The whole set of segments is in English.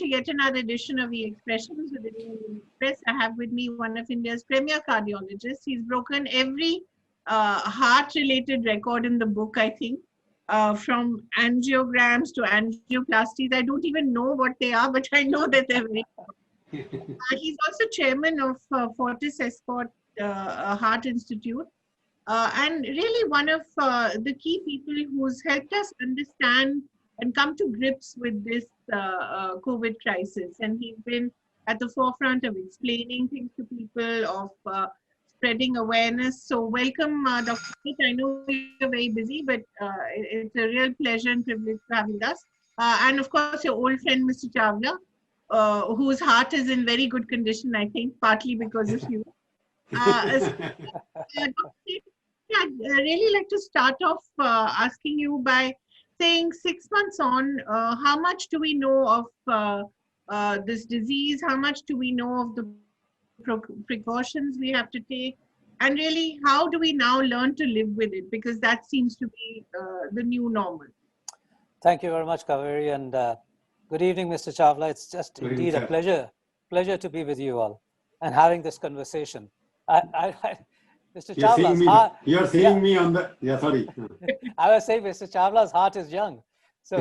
to yet another edition of the Expressions with the New Express. I have with me one of India's premier cardiologists. He's broken every heart-related record in the book, I think, from angiograms to angioplasties. I don't even know what they are, but I know that they're very important. He's also chairman of Fortis Escort Heart Institute. And really one of the key people who's helped us understand and come to grips with this COVID crisis. And he's been at the forefront of explaining things to people, of spreading awareness. So welcome, Dr. Smith. I know you're very busy, but it's a real pleasure and privilege for having us. And of course, your old friend, Mr. Chawla, whose heart is in very good condition, I think, partly because of you. I'd really like to start off asking you by saying 6 months on, how much do we know of this disease? How much do we know of the precautions we have to take? And really, how do we now learn to live with it? Because that seems to be the new normal. Thank you very much, Kaveri, and good evening, Mr. Chawla. It's just indeed a pleasure to be with you all and having this conversation. Mr. You're seeing me on the, sorry. I was saying Mr. Chawla's heart is young. So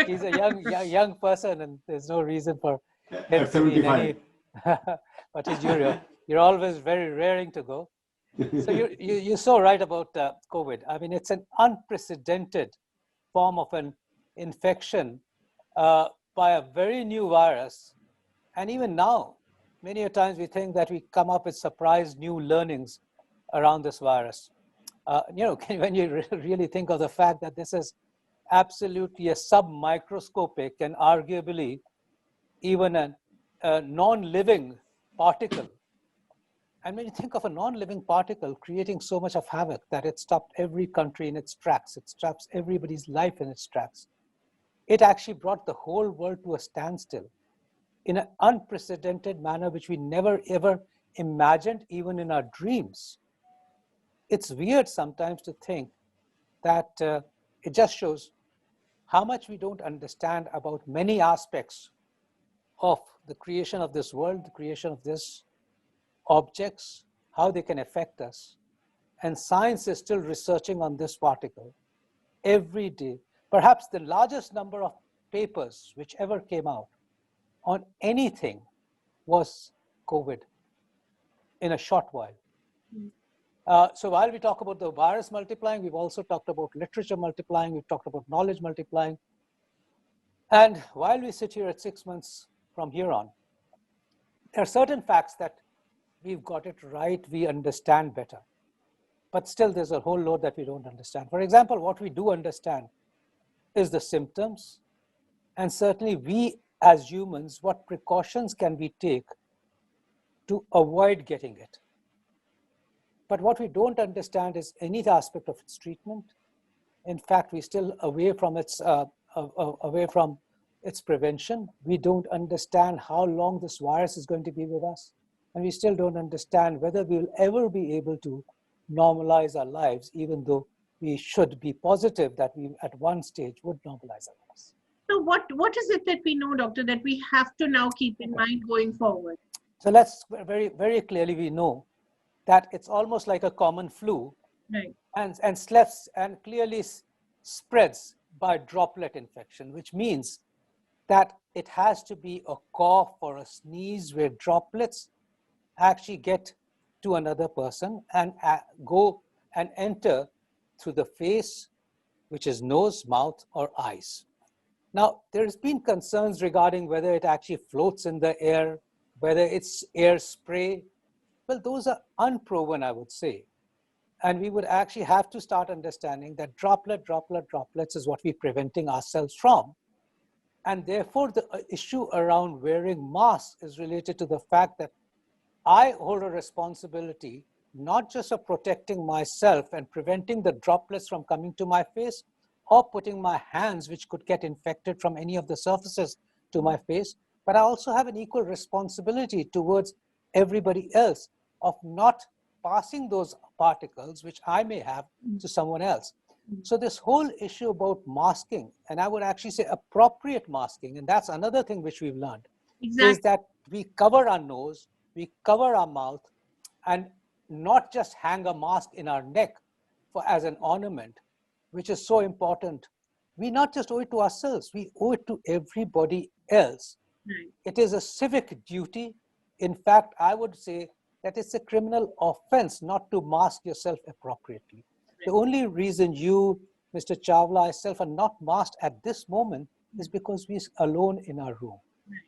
he's a young person, and there's no reason for him to be in any, but you're always very raring to go. So you're so right about COVID. I mean, it's an unprecedented form of an infection by a very new virus. And even now, many a times we think that we come up with surprise new learnings around this virus. When you really think of the fact that this is absolutely a submicroscopic and arguably even a non-living particle. And when you think of a non-living particle creating so much of havoc that it stopped every country in its tracks, it stops everybody's life in its tracks, it actually brought the whole world to a standstill in an unprecedented manner, which we never ever imagined even in our dreams. It's weird sometimes to think that it just shows how much we don't understand about many aspects of the creation of this world, the creation of these objects, how they can affect us. And science is still researching on this particle every day. Perhaps the largest number of papers which ever came out on anything was COVID in a short while. So while we talk about the virus multiplying, we've also talked about literature multiplying, we've talked about knowledge multiplying. And while we sit here at 6 months from here on, there are certain facts that we've got it right, we understand better. But still there's a whole load that we don't understand. For example, what we do understand is the symptoms, and certainly we as humans, what precautions can we take to avoid getting it? But what we don't understand is any aspect of its treatment. In fact, we're still away from its prevention. We don't understand how long this virus is going to be with us. And we still don't understand whether we'll ever be able to normalize our lives, even though we should be positive that we at one stage would normalize our lives. So what is it that we know, doctor, that we have to now keep in mind going forward? So let's very, very clearly we know that it's almost like a common flu, right, and clearly spreads by droplet infection, which means that it has to be a cough or a sneeze where droplets actually get to another person and go and enter through the face, which is nose, mouth, or eyes. Now, there's been concerns regarding whether it actually floats in the air, whether it's air spray. Well, those are unproven, I would say. And we would actually have to start understanding that droplets is what we're preventing ourselves from. And therefore, the issue around wearing masks is related to the fact that I hold a responsibility, not just of protecting myself and preventing the droplets from coming to my face or putting my hands, which could get infected from any of the surfaces to my face, but I also have an equal responsibility towards everybody else of not passing those particles, which I may have, to someone else. So this whole issue about masking, and I would actually say appropriate masking, and that's another thing which we've learned, is that we cover our nose, we cover our mouth, and not just hang a mask in our neck as an ornament, which is so important. We not just owe it to ourselves, we owe it to everybody else. Right. It is a civic duty. In fact, I would say that it's a criminal offense not to mask yourself appropriately. The only reason you, Mr. Chawla, myself are not masked at this moment is because we're alone in our room.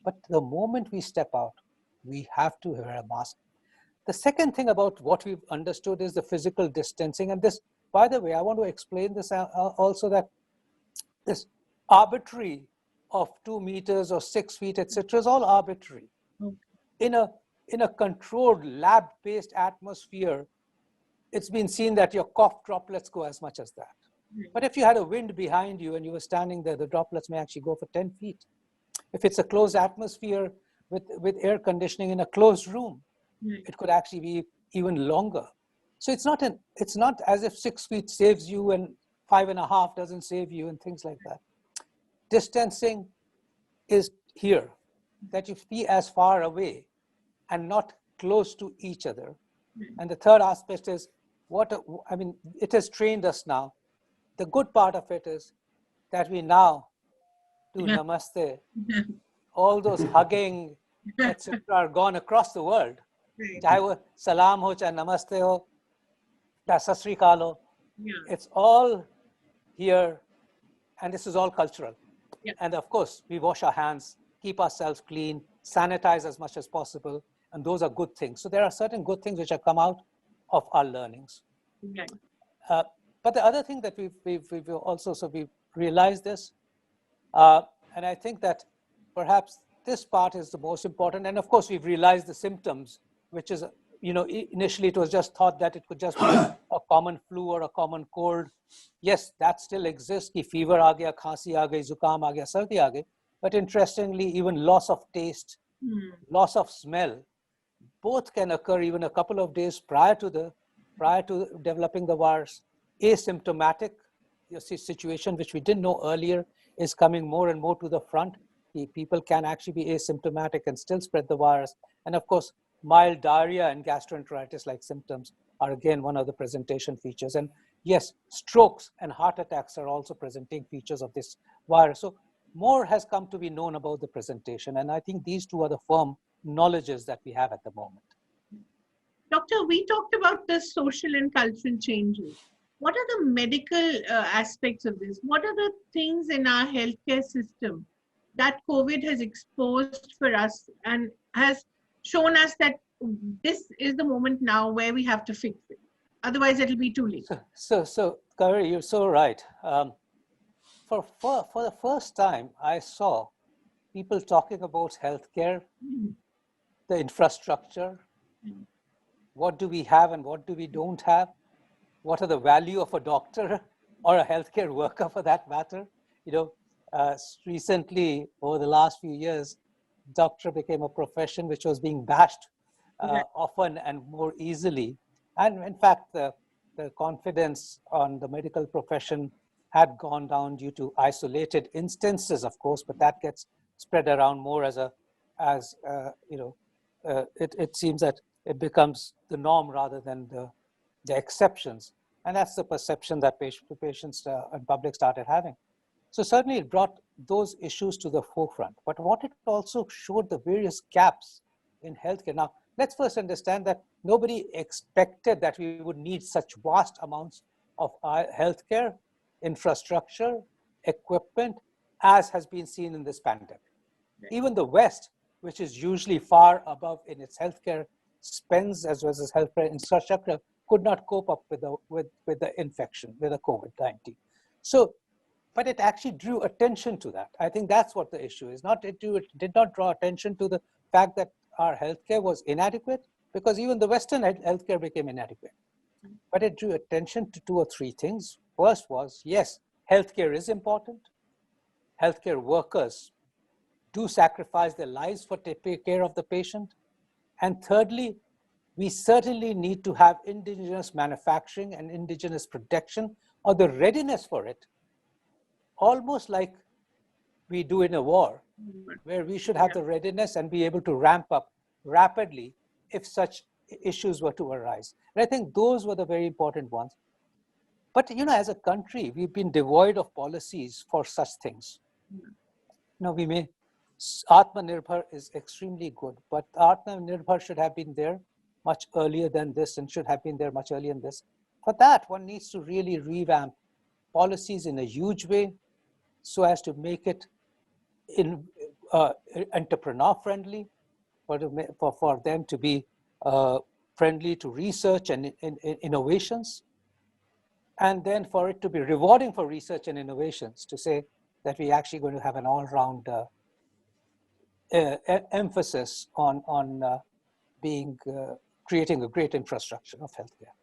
But the moment we step out, we have to wear a mask. The second thing about what we've understood is the physical distancing. And this, by the way, I want to explain this also, that this arbitrary of 2 meters or 6 feet, etc., is all arbitrary. In a controlled lab-based atmosphere, it's been seen that your cough droplets go as much as that. But if you had a wind behind you and you were standing there, the droplets may actually go for 10 feet. If it's a closed atmosphere with air conditioning in a closed room, it could actually be even longer. So it's not as if 6 feet saves you and 5.5 doesn't save you and things like that. Distancing is here, that you be as far away and not close to each other. And the third aspect is it has trained us now. The good part of it is that we now do namaste. All those hugging, etc., are gone across the world. Chahe wo salam ho, chahe namaste ho, chahe sat sri akal ho. It's all here, and this is all cultural. And of course, we wash our hands, keep ourselves clean, sanitize as much as possible, and those are good things. So there are certain good things which have come out of our learnings. But the other thing that we've also, so we've realized this, and I think that perhaps this part is the most important. And of course, we've realized the symptoms, which is, initially it was just thought that it could just be a common flu or a common cold. Yes, that still exists. Ki fever aa gaya, khansi aa gayi, zukam aa gaya, sardi aa gayi. But interestingly, even loss of taste, loss of smell, both can occur even a couple of days prior to developing the virus. Asymptomatic situation, which we didn't know earlier, is coming more and more to the front. People can actually be asymptomatic and still spread the virus. And of course, mild diarrhea and gastroenteritis-like symptoms are again one of the presentation features. And yes, strokes and heart attacks are also presenting features of this virus. So more has come to be known about the presentation. And I think these two are the firm knowledges that we have at the moment. Doctor, we talked about the social and cultural changes. What are the medical aspects of this? What are the things in our healthcare system that COVID has exposed for us and has shown us that this is the moment now where we have to fix it? Otherwise, it'll be too late. So Kaveri, you're so right. For the first time, I saw people talking about healthcare, the infrastructure, what do we have and what do we don't have, what are the value of a doctor or a healthcare worker for that matter. Recently, over the last few years, doctor became a profession which was being bashed often and more easily. And in fact, the confidence on the medical profession had gone down due to isolated instances, of course, but that gets spread around more it seems that it becomes the norm rather than the exceptions. And that's the perception that patients and public started having. So certainly it brought those issues to the forefront. But what it also showed the various gaps in healthcare. Now, let's first understand that nobody expected that we would need such vast amounts of healthcare, infrastructure, equipment, as has been seen in this pandemic. Even the West, which is usually far above in its healthcare spends as well as healthcare infrastructure, could not cope up with the infection, with the COVID-19. So, but it actually drew attention to that. I think that's what the issue is. It did not draw attention to the fact that our healthcare was inadequate, because even the Western healthcare became inadequate. But it drew attention to 2 or 3 things. First was, yes, healthcare is important. Healthcare workers do sacrifice their lives for taking care of the patient. And thirdly, we certainly need to have indigenous manufacturing and indigenous production or the readiness for it, almost like we do in a war, where we should have the readiness and be able to ramp up rapidly if such issues were to arise. And I think those were the very important ones. But, as a country, we've been devoid of policies for such things. Atmanirbhar is extremely good, but Atmanirbhar should have been there much earlier than this and should have been there much earlier than this. For that, one needs to really revamp policies in a huge way so as to make it entrepreneur friendly, for them to be friendly to research and innovations, and then for it to be rewarding for research and innovations, to say that we're actually going to have an all-round emphasis on creating a great infrastructure of healthcare.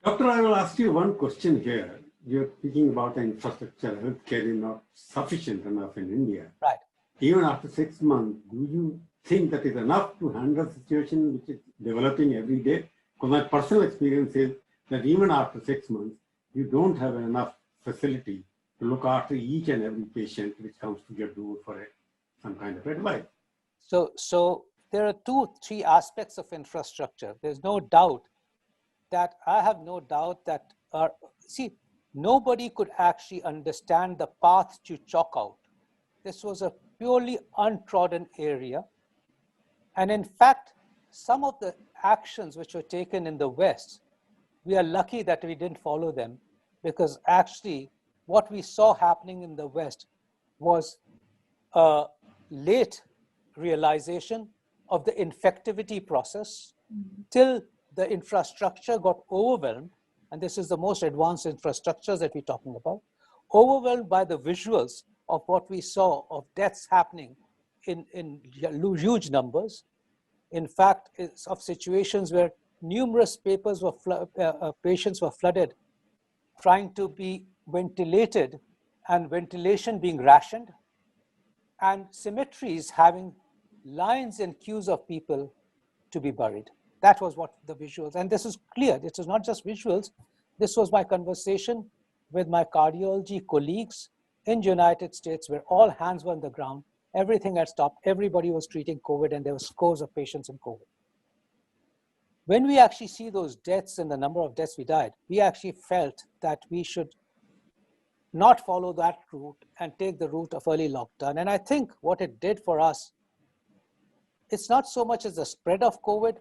Doctor, I will ask you one question here. You're speaking about the infrastructure, healthcare is not sufficient enough in India. Right. Even after 6 months, do you think that is enough to handle the situation which is developing every day? Because my personal experience is that even after 6 months, you don't have enough facility to look after each and every patient which comes to your door for some kind of advice. So there are 2-3 aspects of infrastructure. There's no doubt that nobody could actually understand the path to chalk out. This was a purely untrodden area. And in fact, some of the actions which were taken in the West, we are lucky that we didn't follow them, because actually what we saw happening in the West was a late realization of the infectivity process till the infrastructure got overwhelmed. And this is the most advanced infrastructures that we're talking about, overwhelmed by the visuals of what we saw of deaths happening in huge numbers. In fact, it's of situations where numerous patients were flooded, trying to be ventilated and ventilation being rationed, and cemeteries having lines and queues of people to be buried. That was what the visuals, and this is clear, this is not just visuals. This was my conversation with my cardiology colleagues in the United States, where all hands were on the ground, everything had stopped, everybody was treating COVID, and there were scores of patients in COVID. When we actually see those deaths and the number of deaths we died, we actually felt that we should not follow that route and take the route of early lockdown. And I think what it did for us, it's not so much as the spread of COVID,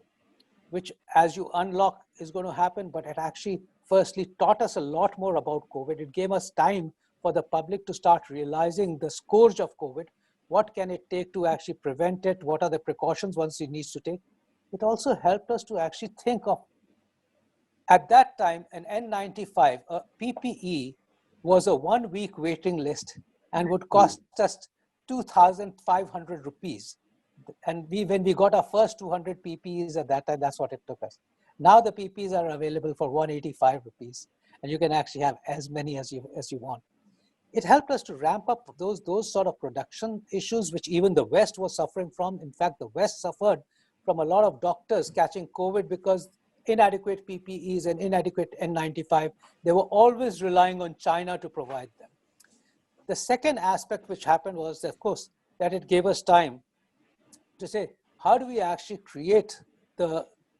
which as you unlock is going to happen, but it actually firstly taught us a lot more about COVID. It gave us time for the public to start realizing the scourge of COVID. What can it take to actually prevent it? What are the precautions one needs to take? It also helped us to actually think of, at that time, an N95, a PPE, was a 1-week waiting list and would cost us 2,500 rupees. And when we got our first 200 PPEs at that time, that's what it took us. Now the PPEs are available for 185 rupees, and you can actually have as many as you want. It helped us to ramp up those sort of production issues, which even the West was suffering from. In fact, the West suffered from a lot of doctors catching COVID because inadequate PPEs and inadequate N95. They were always relying on China to provide them. The second aspect which happened was, of course, that it gave us time to say, how do we actually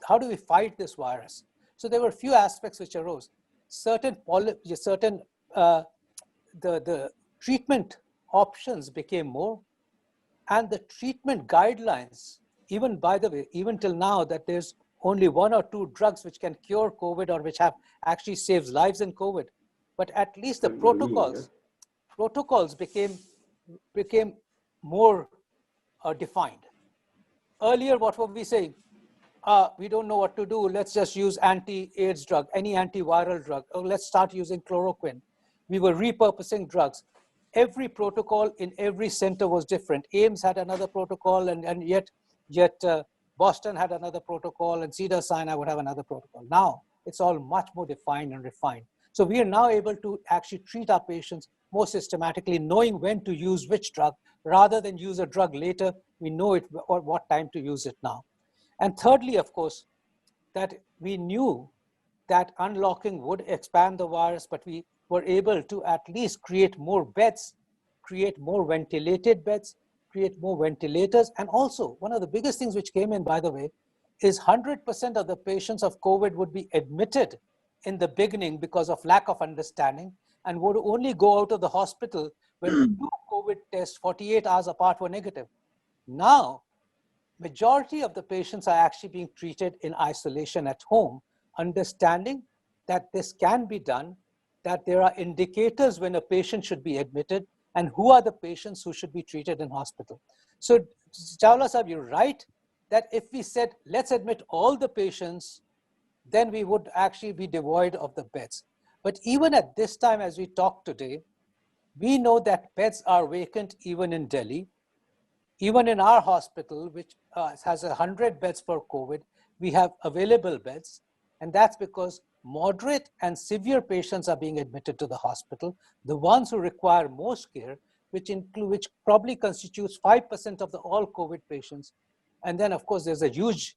how do we fight this virus? So there were a few aspects which arose. The treatment options became more, and the treatment guidelines, even by the way, even till now, that there's only 1 or 2 drugs which can cure COVID or which have actually saves lives in COVID. But at least the protocols became more defined. Earlier, what were we saying? We don't know what to do. Let's just use anti-AIDS drug, any antiviral drug. Or let's start using chloroquine. We were repurposing drugs. Every protocol in every center was different. AIMS had another protocol, and yet Boston had another protocol, and Cedars-Sinai would have another protocol. Now, it's all much more defined and refined. So we are now able to actually treat our patients more systematically, knowing when to use which drug, rather than use a drug later. We know it or what time to use it now. And thirdly, of course, that we knew that unlocking would expand the virus, but we were able to at least create more beds, create more ventilated beds, create more ventilators. And also, one of the biggest things which came in, by the way, is 100% of the patients of COVID would be admitted in the beginning because of lack of understanding and would only go out of the hospital when 2 COVID tests 48 hours apart were negative. Now, majority of the patients are actually being treated in isolation at home, understanding that this can be done, that there are indicators when a patient should be admitted, and who are the patients who should be treated in hospital. So, Chawla Sahab, you're right that if we said, let's admit all the patients, then we would actually be devoid of the beds. But even at this time, as we talk today, we know that beds are vacant even in Delhi. Even in our hospital, which has 100 beds for COVID, we have available beds. And that's because moderate and severe patients are being admitted to the hospital. The ones who require most care, which probably constitutes 5% of all COVID patients. And then, of course, there's a huge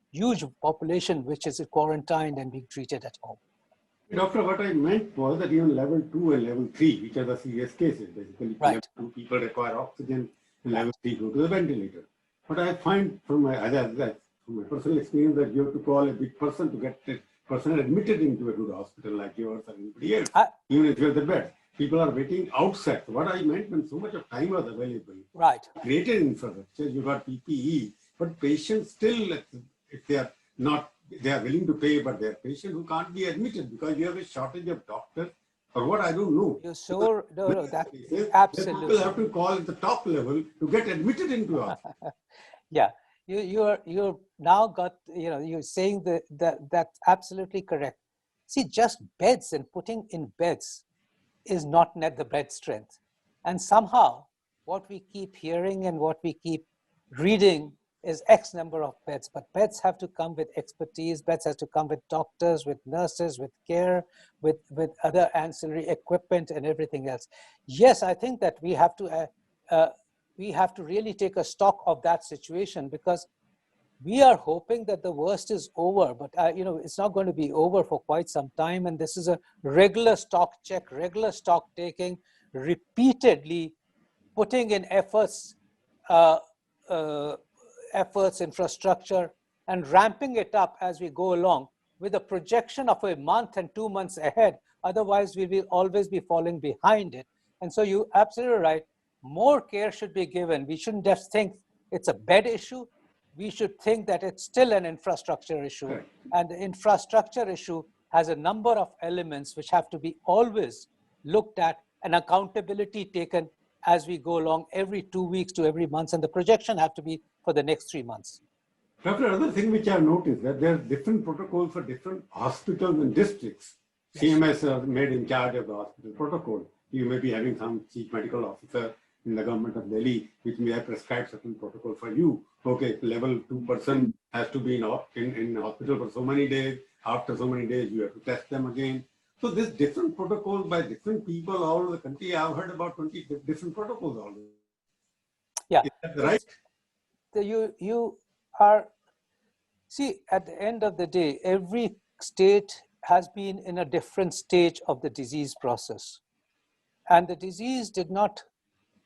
population which is quarantined and being treated at home. Doctor, what I meant was that even level 2 and level 3, which are the serious cases, basically, Right. level 2 people require oxygen, and level 3 go to the ventilator. But I find from my personal experience that you have to call a big person to get a person admitted into a good hospital like yours or anybody else, even if you have the bed. People are waiting outside. What I meant, when so much of time was available, right, created infrastructure, you got PPE, but patients still, if they are not, they are willing to pay, but they are patients who can't be admitted because you have a shortage of doctors or what, I don't know. You're sure, no, that absolutely. People have to call at the top level to get admitted into hospital. Yeah, you're now got, you're saying that's absolutely correct. See, just beds and putting in beds is not net the bed strength. And somehow what we keep hearing and what we keep reading is X number of beds, but beds have to come with expertise, beds have to come with doctors, with nurses, with care, with other ancillary equipment and everything else. Yes, I think that we have to really take a stock of that situation, because we are hoping that the worst is over, but it's not going to be over for quite some time. And this is a regular stock check, regular stock taking, repeatedly putting in efforts, infrastructure, and ramping it up as we go along with a projection of a month and 2 months ahead. Otherwise, we will always be falling behind it. And so you're absolutely right. More care should be given. We shouldn't just think it's a bed issue. We should think that it's still an infrastructure issue. Right. And the infrastructure issue has a number of elements which have to be always looked at and accountability taken as we go along every 2 weeks to every month. And the projection have to be for the next 3 months. Doctor, another thing which I have noticed that there are different protocols for different hospitals and districts. Yes. CMS are made in charge of the hospital protocol. You may be having some chief medical officer in the government of Delhi, which may have prescribed certain protocol for you. Okay, level 2 person has to be in hospital for so many days. After so many days, you have to test them again. So there's different protocols by different people all over the country. I've heard about 20 different protocols already. Yeah. Is that right? You are, see, at the end of the day, every state has been in a different stage of the disease process. And the disease did not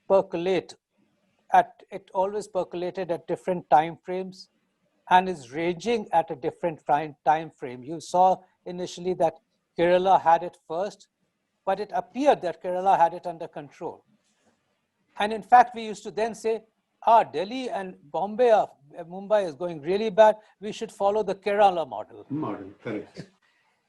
percolate it always percolated at different time frames and is raging at a different time frame. You saw initially that Kerala had it first, but it appeared that Kerala had it under control. And in fact, we used to then say, Delhi and Mumbai is going really bad. We should follow the Kerala model. Correct.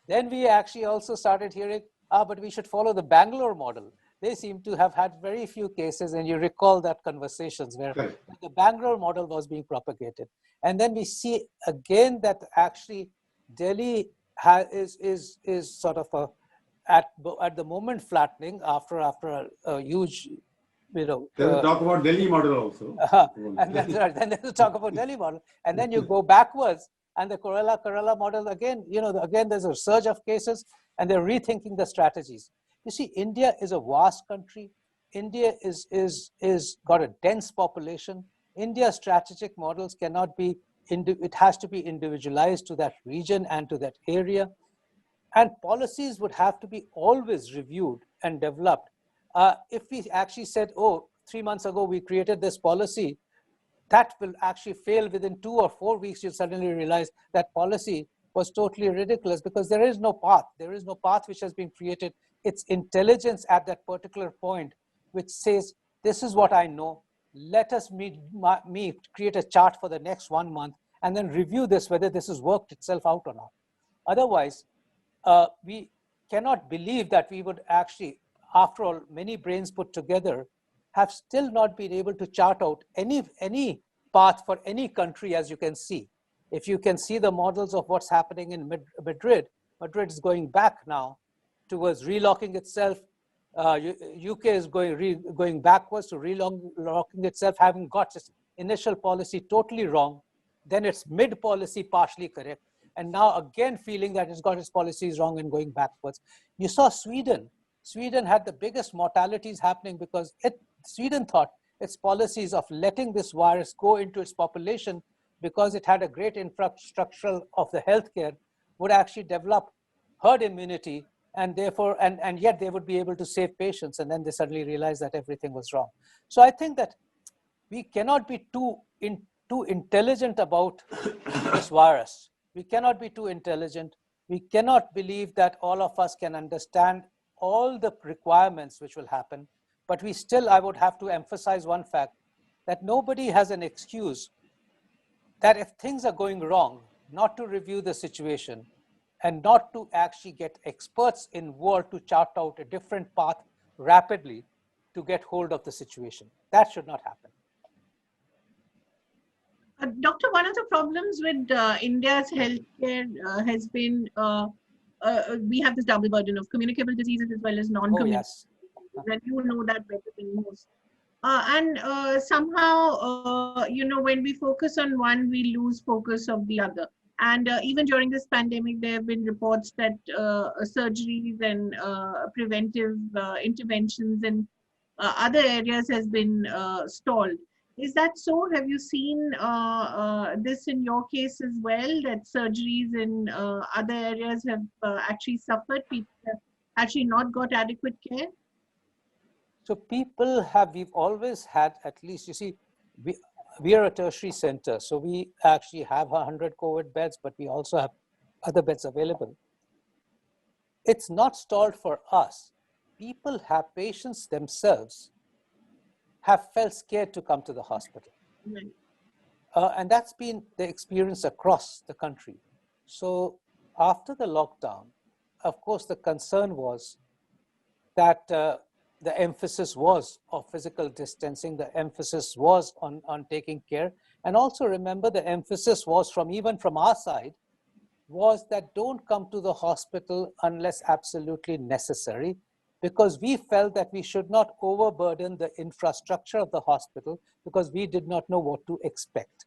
Then we actually also started hearing, but we should follow the Bangalore model. They seem to have had very few cases, and you recall that conversations where the Bangalore model was being propagated. And then we see again that actually Delhi is sort of at the moment flattening after a huge, There's talk about Delhi model also. And then there's talk about Delhi model, and then you go backwards, and the Kerala model again. Again there's a surge of cases, and they're rethinking the strategies. You see, India is a vast country. India is got a dense population. India's strategic models cannot be, it has to be individualized to that region and to that area. And policies would have to be always reviewed and developed. If we actually said, oh, 3 months ago we created this policy, that will actually fail within 2 or 4 weeks. You'll suddenly realize that policy was totally ridiculous, because there is no path. There is no path which has been created. It's intelligence at that particular point which says, this is what I know. Let us create a chart for the next 1 month and then review this, whether this has worked itself out or not. Otherwise, we cannot believe that we would actually, after all, many brains put together, have still not been able to chart out any path for any country, as you can see. If you can see the models of what's happening in Madrid, Madrid is going back now towards relocking itself. UK is going backwards to relocking itself, having got its initial policy totally wrong, then its mid-policy partially correct, and now again feeling that it's got its policies wrong and going backwards. You saw Sweden. Sweden had the biggest mortalities happening because Sweden thought its policies of letting this virus go into its population, because it had a great infrastructure of the healthcare, would actually develop herd immunity, and therefore, and yet they would be able to save patients. And then they suddenly realized that everything was wrong. So I think that we cannot be too intelligent about this virus. We cannot be too intelligent. We cannot believe that all of us can understand all the requirements which will happen. But we still, I would have to emphasize one fact, that nobody has an excuse that if things are going wrong, not to review the situation and not to actually get experts involved to chart out a different path rapidly to get hold of the situation. That should not happen. Doctor, one of the problems with India's healthcare has been we have this double burden of communicable diseases as well as non-communicable. Oh, yes. And you know that better than most. Somehow, when we focus on one, we lose focus of the other. And even during this pandemic, there have been reports that surgeries and preventive interventions in other areas has been stalled. Is that so? Have you seen this in your case as well, that surgeries in other areas have actually suffered? People have actually not got adequate care? So we've always had, at least, you see, we are a tertiary center. So we actually have 100 COVID beds, but we also have other beds available. It's not stalled for us. Patients themselves have felt scared to come to the hospital. Right. And that's been the experience across the country. So after the lockdown, of course, the concern was that the emphasis was of physical distancing, the emphasis was on taking care. And also remember, the emphasis was even from our side, was that don't come to the hospital unless absolutely necessary, because we felt that we should not overburden the infrastructure of the hospital, because we did not know what to expect.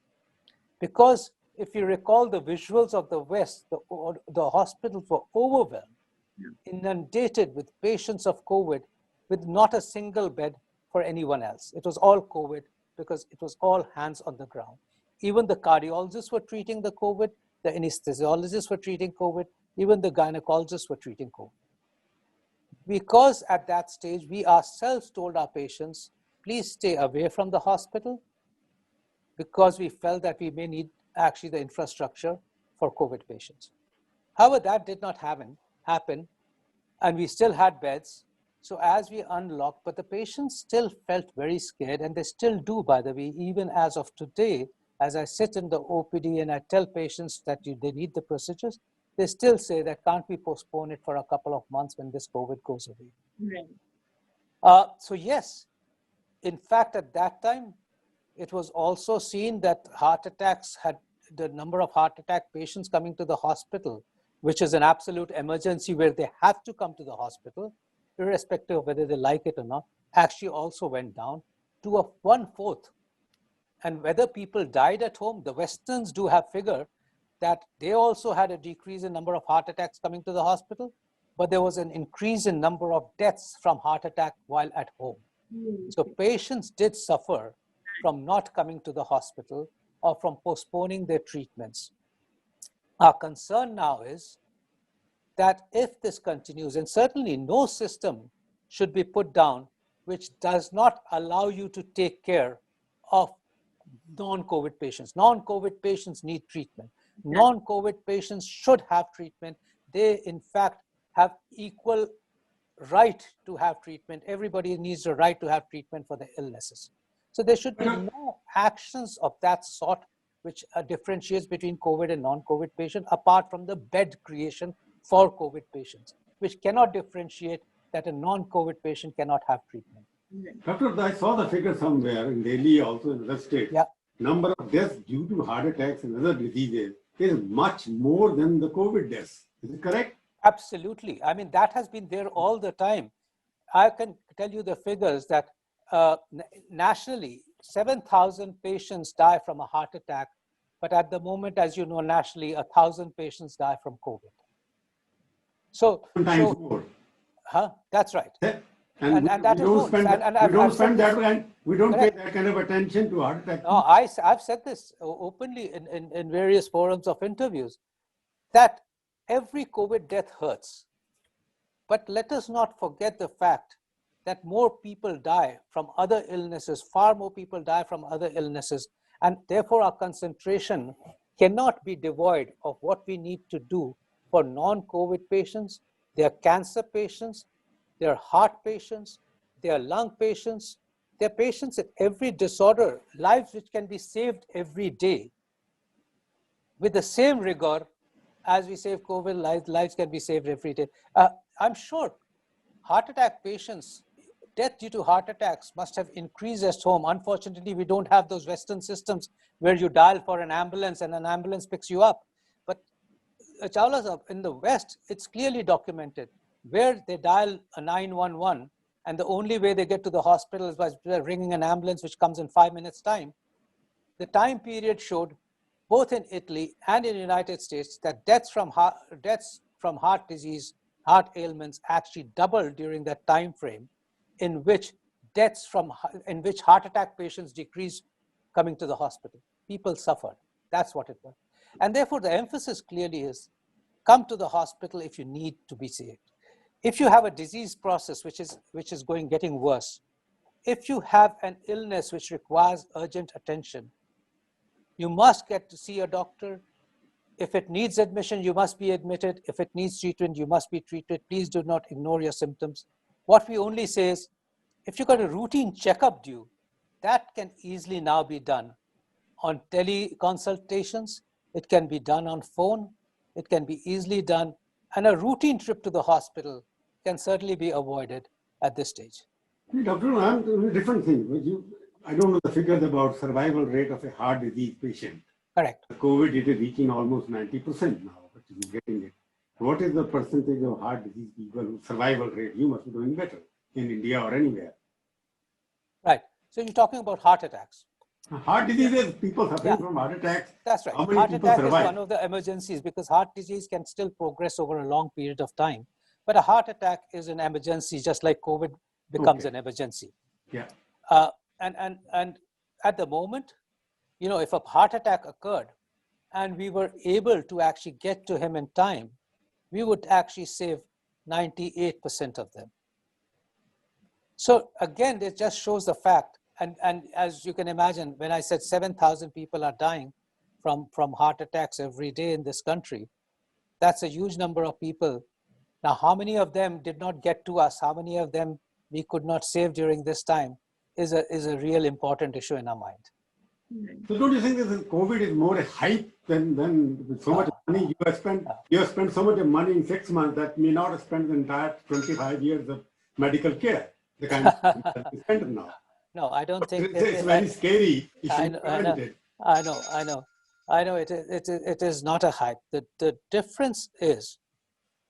Because if you recall the visuals of the West, the hospitals were overwhelmed, inundated with patients of COVID, with not a single bed for anyone else. It was all COVID, because it was all hands on the ground. Even the cardiologists were treating the COVID, the anesthesiologists were treating COVID, even the gynecologists were treating COVID. Because at that stage, we ourselves told our patients, please stay away from the hospital, because we felt that we may need actually the infrastructure for COVID patients. However, that did not happen, and we still had beds. So as we unlocked, but the patients still felt very scared, and they still do, by the way, even as of today, as I sit in the OPD and I tell patients that they need the procedures, they still say that can't we postpone it for a couple of months when this COVID goes away. Right. So yes, in fact, at that time, it was also seen that the number of heart attack patients coming to the hospital, which is an absolute emergency where they have to come to the hospital, irrespective of whether they like it or not, actually also went down to a 1/4. And whether people died at home, the Westerns do have figure that they also had a decrease in number of heart attacks coming to the hospital, but there was an increase in number of deaths from heart attack while at home. So patients did suffer from not coming to the hospital or from postponing their treatments. Our concern now is that if this continues, and certainly no system should be put down which does not allow you to take care of non-COVID patients. Non-COVID patients need treatment. Non-COVID patients should have treatment. They, in fact, have equal right to have treatment. Everybody needs a right to have treatment for their illnesses. So there should be no actions of that sort which differentiates between COVID and non-COVID patient, apart from the bed creation for COVID patients, which cannot differentiate that a non-COVID patient cannot have treatment. Doctor, I saw the figure somewhere in Delhi, also in other states. Yeah. Number of deaths due to heart attacks and other diseases is much more than the COVID deaths. Is it correct? Absolutely. I mean, that has been there all the time. I can tell you the figures that nationally, 7,000 patients die from a heart attack. But at the moment, as you know, nationally, 1,000 patients die from COVID. So, sometimes more. That's right. Yeah. And that is known. We don't pay that kind of attention to heart attack. No, I've said this openly in various forums of interviews, that every COVID death hurts. But let us not forget the fact that more people die from other illnesses, far more people die from other illnesses, and therefore our concentration cannot be devoid of what we need to do for non-COVID patients, their cancer patients, their heart patients, their lung patients, their patients in every disorder, lives which can be saved every day. With the same rigor as we save COVID, lives can be saved every day. I'm sure heart attack patients, death due to heart attacks must have increased at home. Unfortunately, we don't have those Western systems where you dial for an ambulance and an ambulance picks you up. But Chawlas, in the West, it's clearly documented where they dial a 911 and the only way they get to the hospital is by ringing an ambulance, which comes in 5 minutes time. The time period showed, both in Italy and in the United States, that deaths from heart disease, heart ailments actually doubled during that time frame, in which heart attack patients decreased coming to the hospital. People suffered. That's what it was. And therefore, the emphasis clearly is, come to the hospital if you need to be saved. If you have a disease process which is getting worse, if you have an illness which requires urgent attention, you must get to see a doctor. If it needs admission, you must be admitted. If it needs treatment, you must be treated. Please do not ignore your symptoms. What we only say is, if you've got a routine checkup due, that can easily now be done on teleconsultations. It can be done on phone. It can be easily done. And a routine trip to the hospital can certainly be avoided at this stage. Doctor, I'm doing a different thing. I don't know the figures about survival rate of a heart disease patient. Correct. COVID, it is reaching almost 90% now, but you're getting it. What is the percentage of heart disease people whose survival rate? You must be doing better in India or anywhere. Right. So you're talking about heart attacks. Heart diseases, people suffering from heart attacks. That's right. How many Heart people attack survive? is one of the emergencies, because heart disease can still progress over a long period of time. But a heart attack is an emergency, just like COVID becomes an emergency. Yeah. And at the moment, if a heart attack occurred and we were able to actually get to him in time, we would actually save 98% of them. So again, this just shows the fact. And as you can imagine, when I said 7,000 people are dying from heart attacks every day in this country, that's a huge number of people. Now, how many of them did not get to us? How many of them we could not save during this time is a real important issue in our mind. So don't you think that COVID is more a hype than so much money you have spent so much money in 6 months that may not have spent the entire 25 years of medical care, the kind of you spent now. No, I don't think it's very scary. I know. It is not a hype. The difference is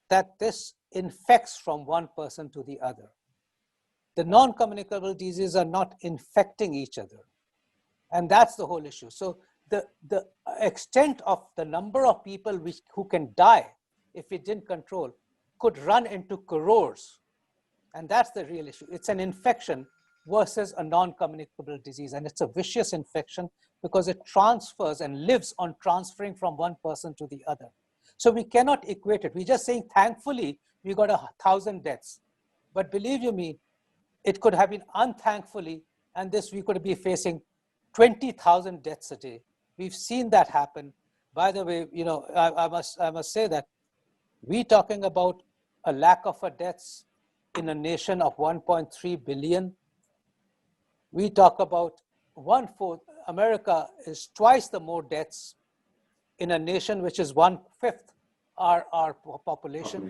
that this infects from one person to the other. The non-communicable diseases are not infecting each other. And that's the whole issue. So the extent of the number of people who can die if we didn't control could run into crores. And that's the real issue. It's an infection versus a non-communicable disease. And it's a vicious infection because it transfers and lives on transferring from one person to the other. So we cannot equate it. We're just saying, thankfully, we got 1,000 deaths. But believe you me, it could have been unthankfully, and this we could be facing 20,000 deaths a day. We've seen that happen. By the way, you know, I must say that we're talking about a lack of deaths in a nation of 1.3 billion. We talk about 1/4. America is twice the more deaths in a nation which is 1/5 our population.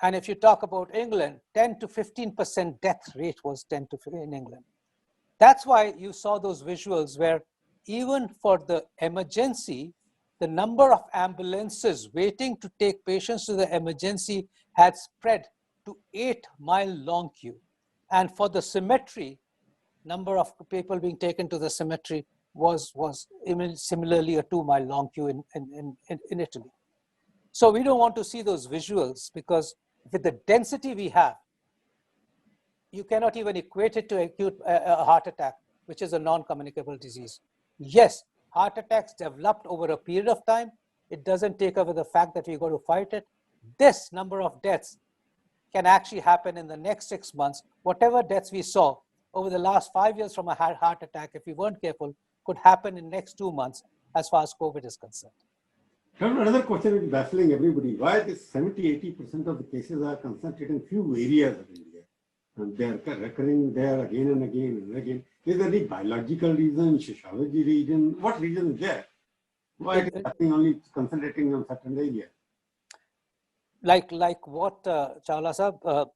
And if you talk about England, 10 to 15% death rate was in England. That's why you saw those visuals where even for the emergency, the number of ambulances waiting to take patients to the emergency had spread to 8-mile long queue. And for the cemetery, number of people being taken to the cemetery was similarly a 2-mile long queue in Italy. So we don't want to see those visuals, because with the density we have, you cannot even equate it to acute a heart attack, which is a non-communicable disease. Yes, heart attacks developed over a period of time. It doesn't take away the fact that we got to fight it. This number of deaths can actually happen in the next 6 months. Whatever deaths we saw over the last 5 years from a heart attack, if we weren't careful, could happen in the next 2 months as far as COVID is concerned. Another question which is baffling everybody: why this 70-80% of the cases are concentrated in few areas of India, and they are recurring there again and again and again? Is there any biological reason, sociology reason? What reason is there? Why it is happening only concentrating on certain areas? Like what, Chawla Sahab?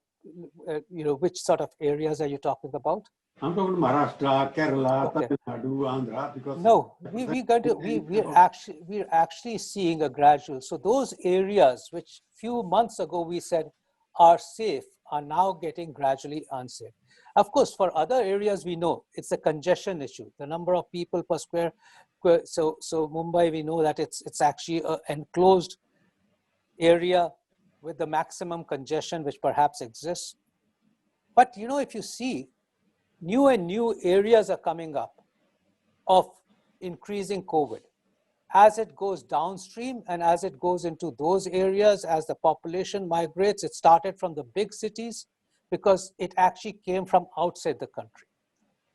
You know, which sort of areas are you talking about? I'm talking Maharashtra, Kerala, Tamil Nadu, Andhra. Because no, we're actually seeing a gradual. So those areas which few months ago we said are safe are now getting gradually unsafe. Of course, for other areas we know it's a congestion issue. The number of people per square. So Mumbai, we know that it's actually an enclosed area with the maximum congestion which perhaps exists. But you know, if you see, new and new areas are coming up of increasing COVID. As it goes downstream and as it goes into those areas, as the population migrates, it started from the big cities because it actually came from outside the country.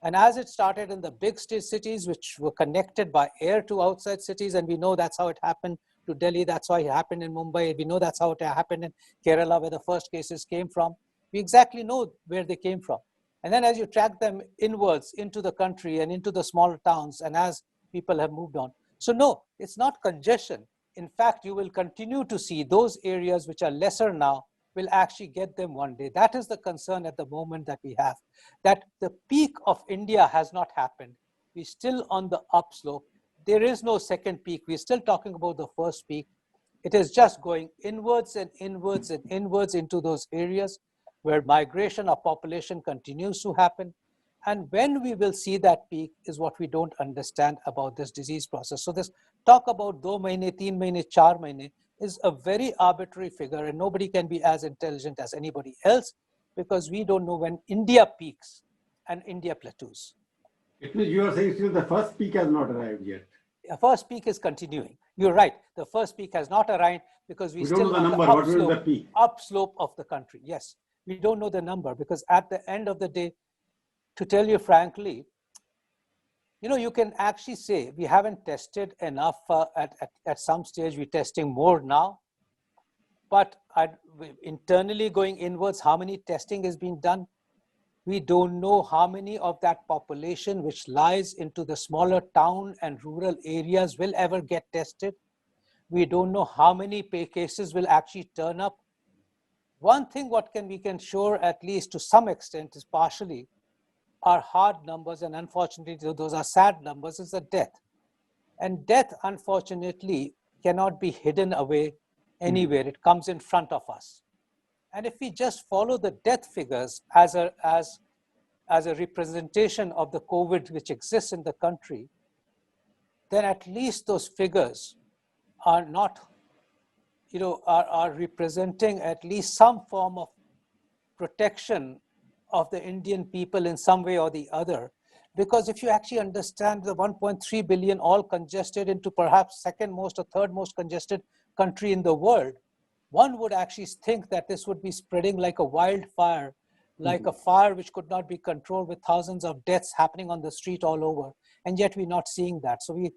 And as it started in the big cities, which were connected by air to outside cities, and we know that's how it happened to Delhi, that's why it happened in Mumbai, we know that's how it happened in Kerala, where the first cases came from. We exactly know where they came from. And then as you track them inwards into the country and into the smaller towns, and as people have moved on. So no, it's not congestion. In fact, you will continue to see those areas which are lesser now will actually get them one day. That is the concern at the moment that we have, that the peak of India has not happened. We're still on the upslope. There is no second peak. We're still talking about the first peak. It is just going inwards and inwards and inwards into those areas where migration of population continues to happen. And when we will see that peak is what we don't understand about this disease process. So this talk about 2 mahine, 3 mahine, 4 mahine is a very arbitrary figure, and nobody can be as intelligent as anybody else because we don't know when India peaks and India plateaus. It means you are saying still the first peak has not arrived yet. The first peak is continuing. You're right. The first peak has not arrived because we still don't know the number. What will be the peak? Upslope of the country. Yes, we don't know the number because at the end of the day, to tell you frankly, you know, you can actually say we haven't tested enough at some stage. We're testing more now, but internally going inwards, how many testing is being done? We don't know how many of that population which lies into the smaller town and rural areas will ever get tested. We don't know how many cases will actually turn up. One thing we can sure, at least to some extent, is partially are hard numbers, and unfortunately those are sad numbers, is the death. And death, unfortunately, cannot be hidden away anywhere. It comes in front of us. And if we just follow the death figures as a representation of the COVID which exists in the country, then at least those figures are not, you know, are representing at least some form of protection of the Indian people in some way or the other. Because if you actually understand the 1.3 billion all congested into perhaps second most or third most congested country in the world, one would actually think that this would be spreading like a wildfire, like a fire which could not be controlled, with thousands of deaths happening on the street all over. And yet we're not seeing that. So we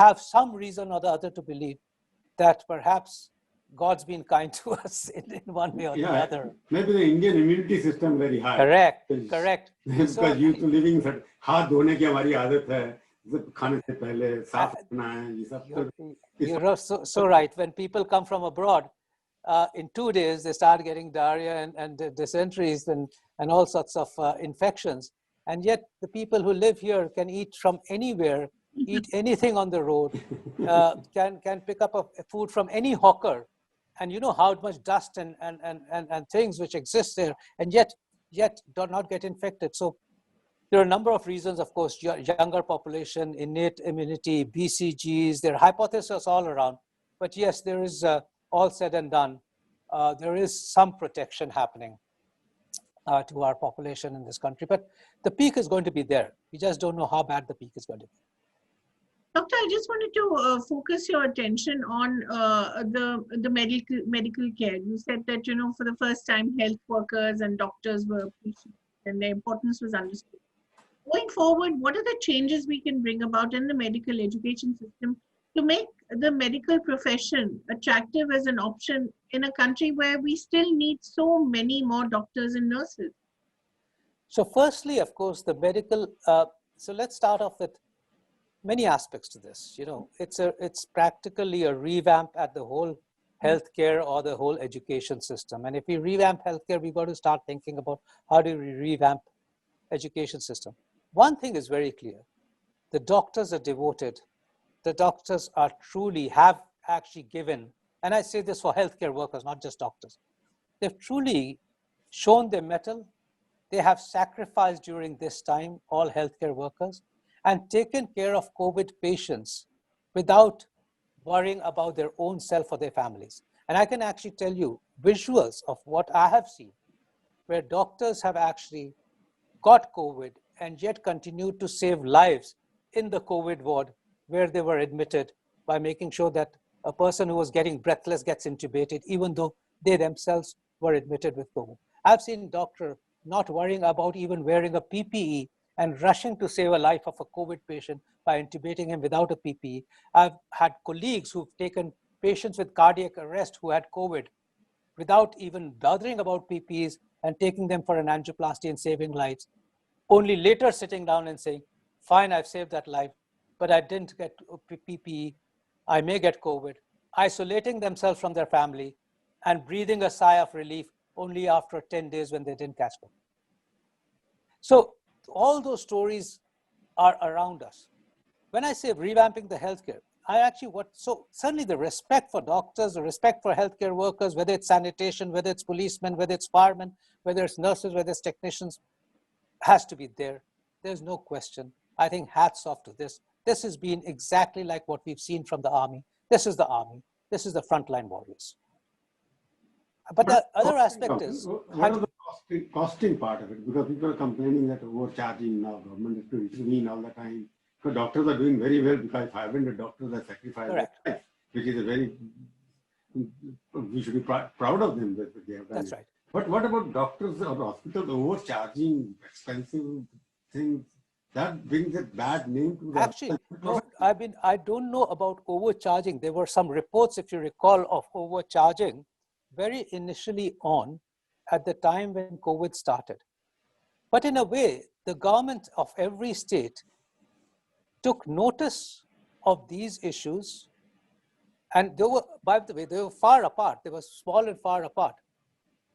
have some reason or the other to believe that perhaps God's been kind to us in one way or the other. Maybe the Indian immunity system very high. Correct, correct. Because So, used to living such, हाथ धोने की हमारी आदत है, खाने से पहले साफ रखना है, ये सब. You're so right. When people come from abroad, in 2 days, they start getting diarrhea and dysenteries and all sorts of infections. And yet the people who live here can eat from anywhere, eat anything on the road, can pick up a food from any hawker. And you know how much dust and things which exist there, and yet do not get infected. So there are a number of reasons, of course, younger population, innate immunity, BCGs, there are hypotheses all around. But yes, there is, all said and done, there is some protection happening to our population in this country. But the peak is going to be there. We just don't know how bad the peak is going to be. Doctor, I just wanted to focus your attention on the medical care. You said that, you know, for the first time, health workers and doctors were appreciated and their importance was understood. Going forward, what are the changes we can bring about in the medical education system to make the medical profession attractive as an option in a country where we still need so many more doctors and nurses? So firstly, of course, the medical, so let's start off with many aspects to this. You know, it's practically a revamp at the whole healthcare or the whole education system. And if we revamp healthcare, we've got to start thinking about how do we revamp education system. One thing is very clear. The doctors are devoted. The doctors are truly have actually given, and I say this for healthcare workers, not just doctors. They've truly shown their mettle. They have sacrificed during this time, all healthcare workers, and taken care of COVID patients without worrying about their own self or their families. And I can actually tell you visuals of what I have seen, where doctors have actually got COVID and yet continued to save lives in the COVID ward where they were admitted, by making sure that a person who was getting breathless gets intubated, even though they themselves were admitted with COVID. I've seen doctors not worrying about even wearing a PPE and rushing to save a life of a COVID patient by intubating him without a PPE. I've had colleagues who've taken patients with cardiac arrest who had COVID without even bothering about PPEs and taking them for an angioplasty and saving lives, only later sitting down and saying, fine, I've saved that life, but I didn't get PPE, I may get COVID, isolating themselves from their family and breathing a sigh of relief only after 10 days when they didn't catch COVID. So all those stories are around us. When I say revamping the healthcare, so certainly the respect for doctors, the respect for healthcare workers, whether it's sanitation, whether it's policemen, whether it's firemen, whether it's nurses, whether it's technicians, has to be there. There's no question. I think hats off to this. This has been exactly like what we've seen from the army. This is the army. This is the frontline warriors. But the other aspect is... What is the costing part of it? Because people are complaining that overcharging now, government is to intervene all the time. Because doctors are doing very well, because 500 doctors are sacrificed, life, which is a very, we should be proud of them that they have done. That's right. But what about doctors or hospitals overcharging expensive things? That brings a bad name to the... Actually, no, I don't know about overcharging. There were some reports, if you recall, of overcharging very initially on at the time when COVID started. But in a way, the government of every state took notice of these issues, and they were, by the way, they were far apart. They were small and far apart.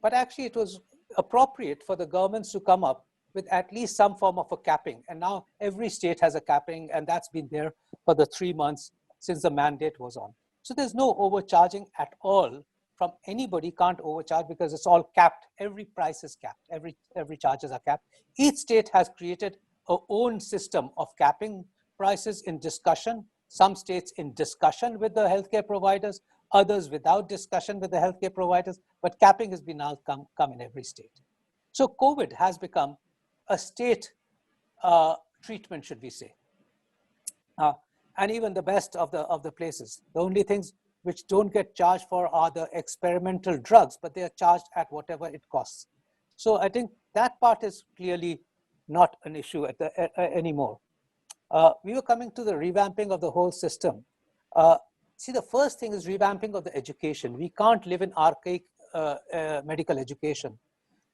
But actually, it was appropriate for the governments to come up with at least some form of a capping. And now every state has a capping, and that's been there for the 3 months since the mandate was on. So there's no overcharging at all from anybody. Can't overcharge because it's all capped. Every price is capped. Every charges are capped. Each state has created a own system of capping prices in discussion. Some states in discussion with the healthcare providers, others without discussion with the healthcare providers, but capping has been now come in every state. So COVID has become a state treatment, should we say. And even the best of the places. The only things which don't get charged for are the experimental drugs, but they are charged at whatever it costs. So I think that part is clearly not an issue anymore. We were coming to the revamping of the whole system. See, the first thing is revamping of the education. We can't live in archaic medical education.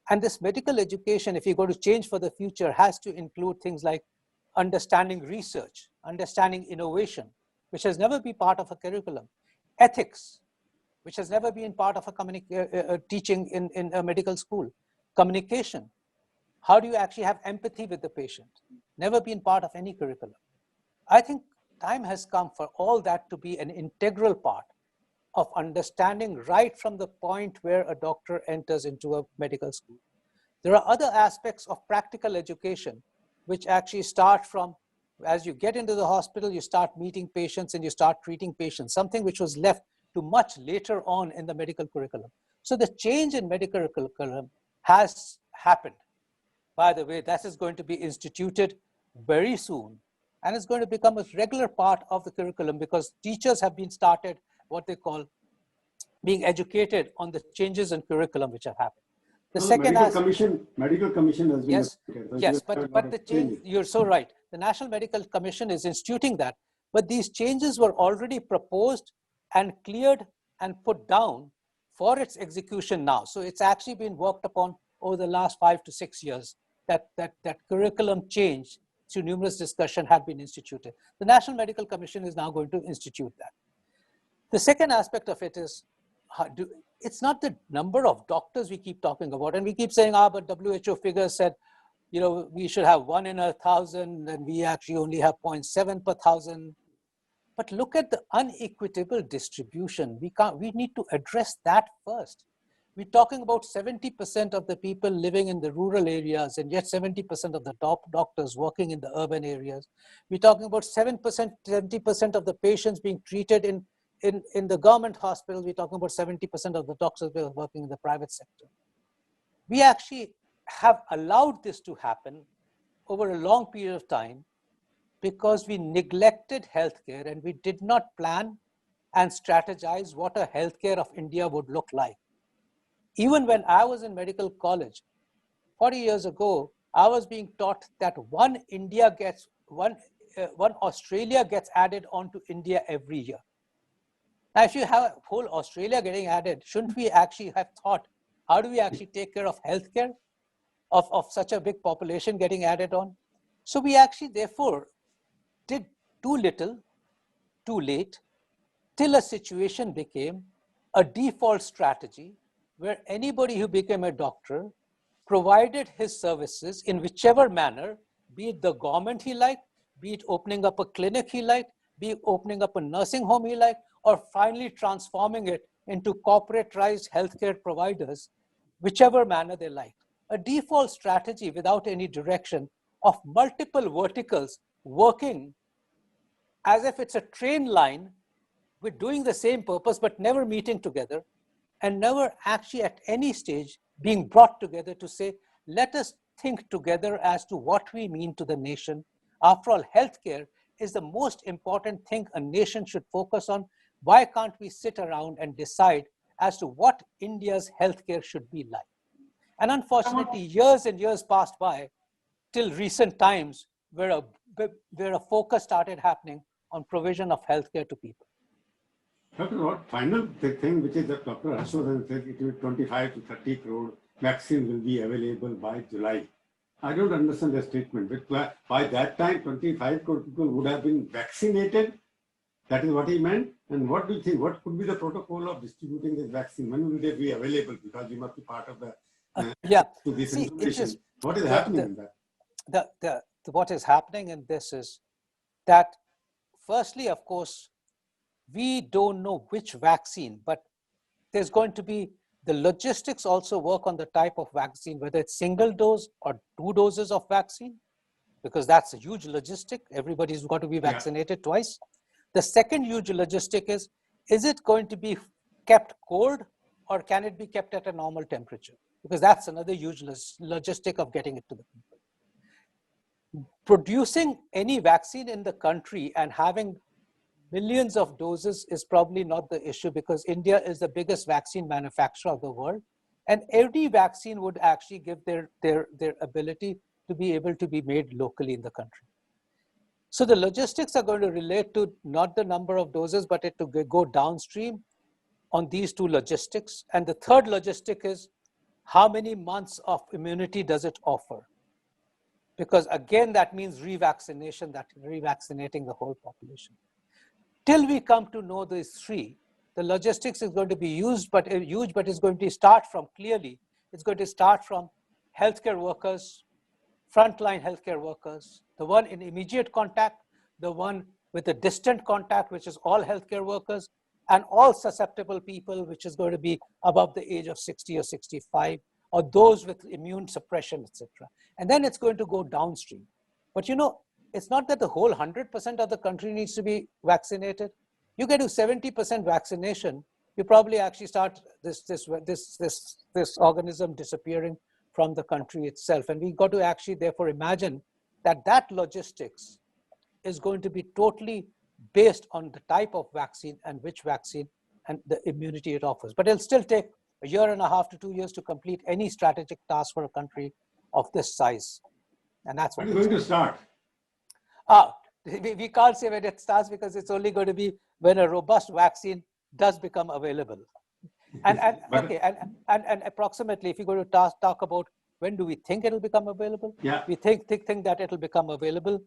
And this medical education, if you're going to change for the future, has to include things like understanding research, understanding innovation, which has never been part of a curriculum, ethics, which has never been part of a teaching in a medical school, communication. How do you actually have empathy with the patient? Never been part of any curriculum. I think time has come for all that to be an integral part of understanding right from the point where a doctor enters into a medical school. There are other aspects of practical education, which actually start from, as you get into the hospital, you start meeting patients and you start treating patients, something which was left to much later on in the medical curriculum. So the change in medical curriculum has happened. By the way, that is going to be instituted very soon, and it's going to become a regular part of the curriculum because teachers have been started what they call being educated on the changes in curriculum which have happened. The second medical commission has been yes, but the change, you're so right. The National Medical Commission is instituting that, but these changes were already proposed and cleared and put down for its execution now. So it's actually been worked upon over the last 5 to 6 years. That curriculum change through numerous discussion had been instituted. The National Medical Commission is now going to institute that. The second aspect of it is, it's not the number of doctors we keep talking about, and we keep saying, but WHO figures said, we should have 1 in 1,000, and we actually only have 0.7 per 1,000. But look at the unequitable distribution. We need to address that first. We're talking about 70% of the people living in the rural areas, and yet 70% of the top doctors working in the urban areas. We're talking about 70% of the patients being treated in the government hospitals. We're talking about 70% of the doctors working in the private sector. We actually have allowed this to happen over a long period of time because we neglected healthcare and we did not plan and strategize what a healthcare of India would look like. Even when I was in medical college, 40 years ago, I was being taught that one Australia gets added onto India every year. Now, if you have a whole Australia getting added, shouldn't we actually have thought, how do we actually take care of healthcare of such a big population getting added on? So we actually, therefore, did too little, too late, till a situation became a default strategy where anybody who became a doctor provided his services in whichever manner, be it the government he liked, be it opening up a clinic he liked, be it opening up a nursing home he liked, or finally transforming it into corporatized healthcare providers, whichever manner they liked. A default strategy without any direction of multiple verticals working as if it's a train line with doing the same purpose, but never meeting together and never actually at any stage being brought together to say, let us think together as to what we mean to the nation. After all, healthcare is the most important thing a nation should focus on. Why can't we sit around and decide as to what India's healthcare should be like? And unfortunately, years and years passed by till recent times where a focus started happening on provision of healthcare to people. Dr. What final thing, which is that Dr. Ashok Seth said it will 25 to 30 crore vaccine will be available by July. I don't understand the statement. By that time, 25 crore people would have been vaccinated. That is what he meant. And what do you think? What could be the protocol of distributing this vaccine? When will they be available? Because you must be part of the to this information. What is happening in that? What is happening in this is that, firstly, of course, we don't know which vaccine, but there's going to be the logistics also work on the type of vaccine, whether it's single dose or 2 doses of vaccine, because that's a huge logistic. Everybody's got to be vaccinated twice. The second huge logistic is it going to be kept cold or can it be kept at a normal temperature? Because that's another huge logistic of getting it to the people. Producing any vaccine in the country and having millions of doses is probably not the issue, because India is the biggest vaccine manufacturer of the world. And every vaccine would actually give their ability to be able to be made locally in the country. So the logistics are going to relate to not the number of doses, but it to go downstream on these two logistics. And the third logistic is how many months of immunity does it offer? Because again, that means revaccinating the whole population. Till we come to know these three, the logistics is going to be huge, but it's going to start from it's going to start from healthcare workers, frontline healthcare workers, the one in immediate contact, the one with a distant contact, which is all healthcare workers, and all susceptible people, which is going to be above the age of 60 or 65, or those with immune suppression, etc. And then it's going to go downstream. But it's not that the whole 100% of the country needs to be vaccinated. You get to 70% vaccination, you probably actually start this organism disappearing from the country itself. And we got to actually therefore imagine that logistics is going to be totally based on the type of vaccine and which vaccine and the immunity it offers. But it'll still take 1.5 to 2 years to complete any strategic task for a country of this size. And that's what it's going to start. We can't say when it starts, because it's only going to be when a robust vaccine does become available. And approximately, if you're going to talk about when do we think it'll become available? Yeah. We think that it'll become available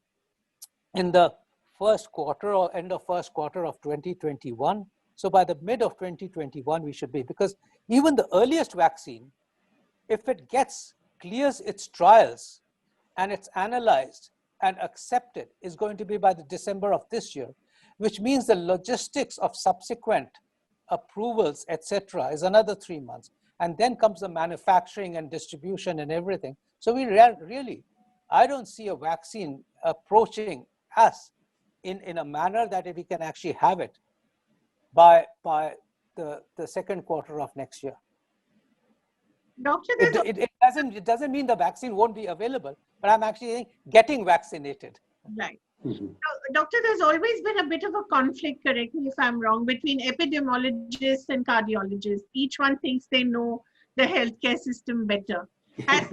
in the first quarter or end of first quarter of 2021. So by the mid of 2021, we should be, because even the earliest vaccine, if it clears its trials and it's analyzed and accepted, is going to be by the December of this year, which means the logistics of subsequent approvals, etc., is another 3 months. And then comes the manufacturing and distribution and everything. So we really, I don't see a vaccine approaching us in a manner that we can actually have it by the second quarter of next year. Doctor, it doesn't mean the vaccine won't be available, but I'm actually getting vaccinated. Right. Doctor, there's always been a bit of a conflict, correct me if I'm wrong, between epidemiologists and cardiologists. Each one thinks they know the healthcare system better. Has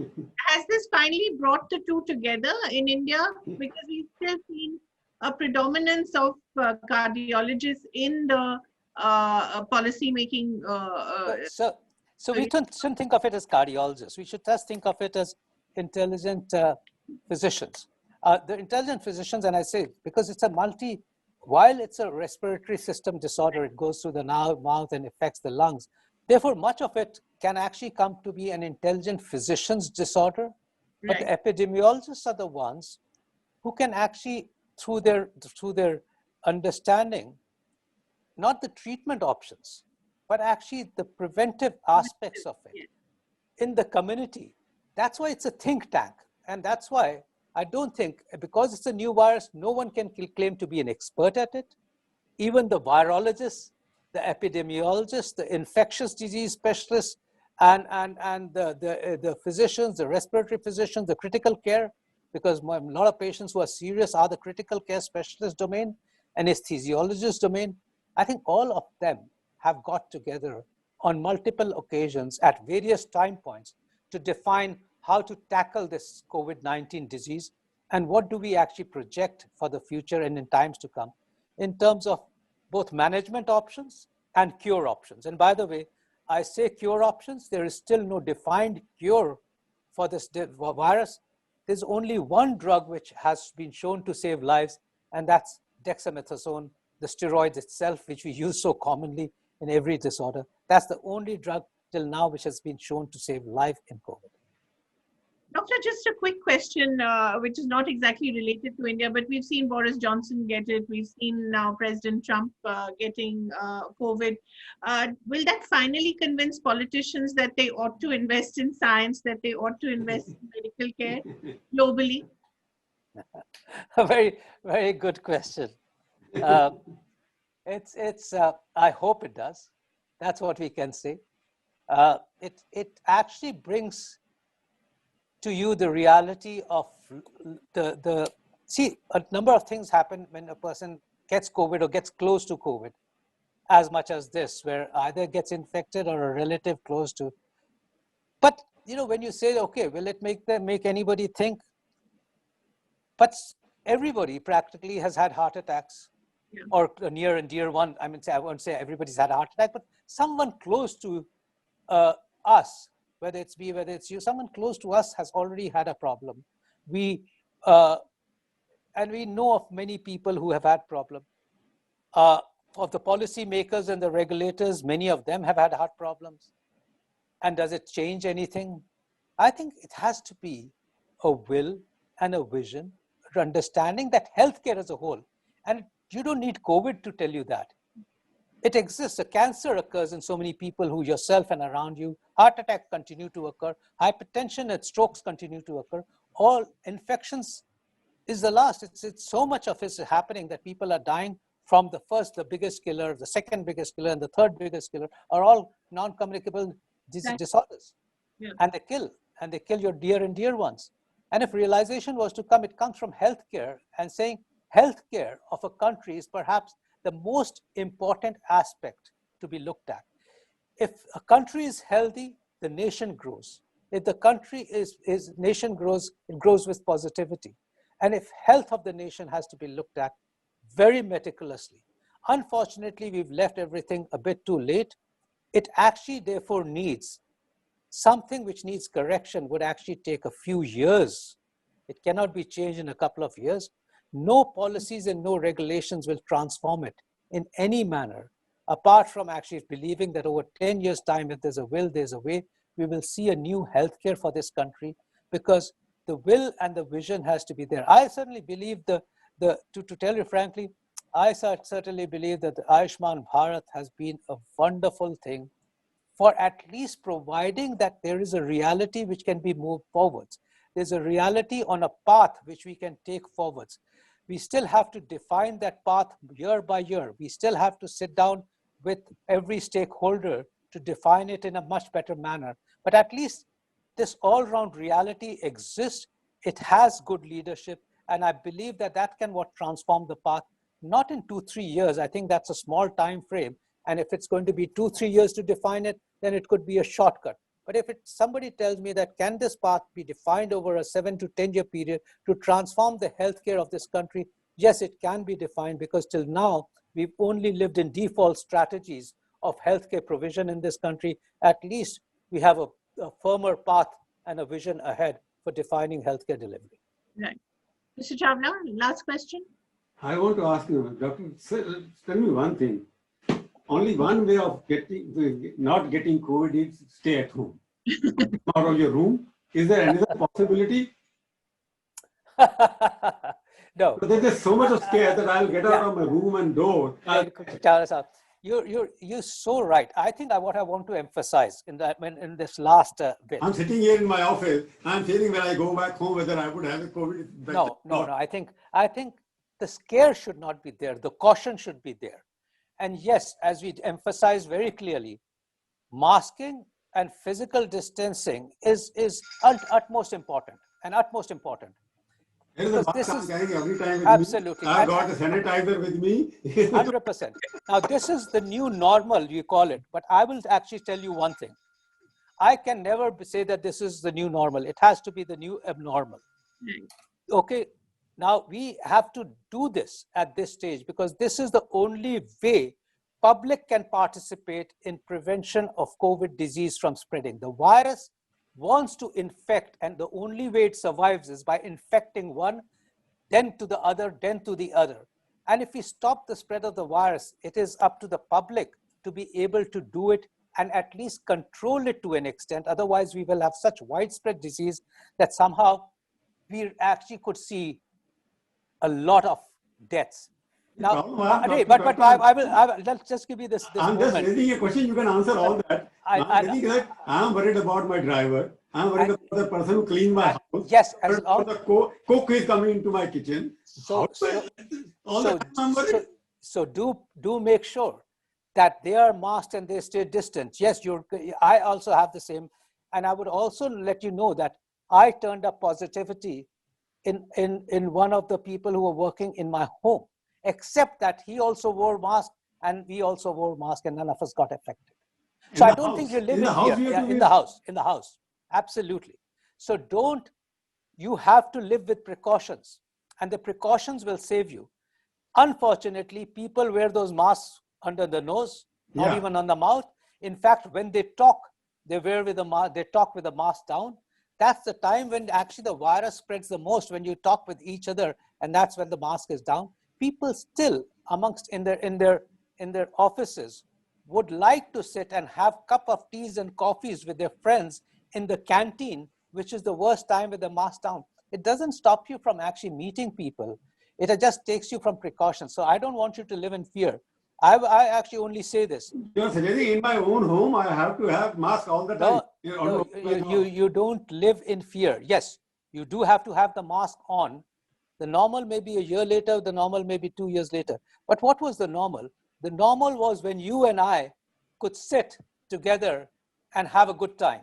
this finally brought the two together in India? Because we've still seen a predominance of cardiologists in the policy making. So we shouldn't think of it as cardiologists. We should just think of it as intelligent physicians. The intelligent physicians, and I say, because it's while it's a respiratory system disorder, it goes through the mouth and affects the lungs. Therefore, much of it can actually come to be an intelligent physician's disorder. But the epidemiologists are the ones who can actually, through their understanding, not the treatment options, but actually the preventive aspects of it in the community. That's why it's a think tank. And that's why I don't think, because it's a new virus, no one can claim to be an expert at it. Even the virologists, the epidemiologists, the infectious disease specialists, and the physicians, the respiratory physicians, the critical care, because a lot of patients who are serious are the critical care specialist domain, anesthesiologist domain. I think all of them have got together on multiple occasions at various time points to define how to tackle this COVID-19 disease and what do we actually project for the future and in times to come in terms of both management options and cure options. And by the way, I say cure options, there is still no defined cure for this virus. There's only one drug which has been shown to save lives, and that's dexamethasone, the steroid itself, which we use so commonly in every disorder. That's the only drug till now which has been shown to save life in COVID. Doctor, just a quick question, which is not exactly related to India, but we've seen Boris Johnson get it. We've seen now President Trump getting COVID. Will that finally convince politicians that they ought to invest in science, that they ought to invest in medical care globally? A very, very good question. I hope it does. That's what we can say. It actually brings to you the reality of see, a number of things happen when a person gets COVID or gets close to COVID as much as this, where either gets infected or a relative close to. But, when you say, okay, will it make anybody think? But everybody practically has had heart attacks, or a near and dear one. I won't say everybody's had a heart attack, but someone close to us, whether it's me, whether it's you, someone close to us has already had a problem. And we know of many people who have had problems. Of the policy makers and the regulators, many of them have had heart problems. And does it change anything? I think it has to be a will and a vision, understanding that healthcare as a whole, and you don't need COVID to tell you that. It exists. A cancer occurs in so many people who yourself and around you. Heart attacks continue to occur. Hypertension and strokes continue to occur. All infections is the last. It's so much of it happening that people are dying from the biggest killer, the second biggest killer, and the third biggest killer are all non-communicable disorders. And they kill your dear and dear ones. And if realization was to come, it comes from healthcare, and saying healthcare of a country is perhaps the most important aspect to be looked at. If a country is healthy, the nation grows. If the country nation grows, it grows with positivity. And if health of the nation has to be looked at very meticulously. Unfortunately, we've left everything a bit too late. It actually therefore needs something which needs correction, would actually take a few years. It cannot be changed in a couple of years. No policies and no regulations will transform it in any manner, apart from actually believing that over 10 years' time, if there's a will, there's a way, we will see a new healthcare for this country, because the will and the vision has to be there. I certainly believe to tell you frankly, I certainly believe that the Ayushman Bharat has been a wonderful thing for at least providing that there is a reality which can be moved forwards. There's a reality on a path which we can take forwards. We still have to define that path year by year. We still have to sit down with every stakeholder to define it in a much better manner. But at least this all-round reality exists. It has good leadership. And I believe that can transform the path, not in 2-3 years. I think that's a small time frame. And if it's going to be 2-3 years to define it, then it could be a shortcut. But if somebody tells me that can this path be defined over a 7 to 10 year period to transform the healthcare of this country, yes, it can be defined, because till now, we've only lived in default strategies of healthcare provision in this country. At least we have a firmer path and a vision ahead for defining healthcare delivery. Right. Mr. Chawla, last question. I want to ask you, Doctor, tell me one thing. Only one way of not getting COVID is stay at home. Out of your room. Is there another possibility? No. But there's so much of scare that I'll get out of my room and door. You're so right. I think what I want to emphasize in this last bit. I'm sitting here in my office. I'm feeling when I go back home whether I would have a COVID. No. I think the scare should not be there. The caution should be there. And yes, as we emphasize very clearly, masking and physical distancing is utmost important. There is a mask I'm carrying every time with absolutely. me. I've got a sanitizer with me. 100%. Now, this is the new normal, you call it. But I will actually tell you one thing. I can never say that this is the new normal. It has to be the new abnormal. Okay. Now, we have to do this at this stage, because this is the only way public can participate in prevention of COVID disease from spreading. The virus wants to infect, and the only way it survives is by infecting one, then to the other, then to the other. And if we stop the spread of the virus, it is up to the public to be able to do it and at least control it to an extent. Otherwise, we will have such widespread disease that somehow we actually could see a lot of deaths. Now, I will let's just give you this I'm moment. just raising a question. You can answer all that. I'm worried about my driver. I'm worried about the person who cleaned my house. Yes, the cook is coming into my kitchen. So do make sure that they are masked and they stay distant. Yes, I also have the same, and I would also let you know that I turned up positivity in one of the people who were working in my home. except that he also wore mask and we also wore mask and none of us got affected. In So I the don't house. think you live In in the house fear. we have Yeah, to in wear- the house, absolutely. So you have to live with precautions, and the precautions will save you. Unfortunately, people wear those masks under the nose, not Yeah. even on the mouth. In fact, when they talk, they talk with the mask down. That's the time when actually the virus spreads the most, when you talk with each other, and that's when the mask is down. People still amongst in their offices would like to sit and have cup of teas and coffees with their friends in the canteen, which is the worst time with the mask down. It doesn't stop you from actually meeting people. It just takes you from precaution. So I don't want you to live in fear. I actually only say this. You're suggesting in my own home, I have to have mask all the time. No, you don't live in fear. Yes, you do have to have the mask on. The normal may be a year later, the normal may be 2 years later. But what was the normal? The normal was when you and I could sit together and have a good time.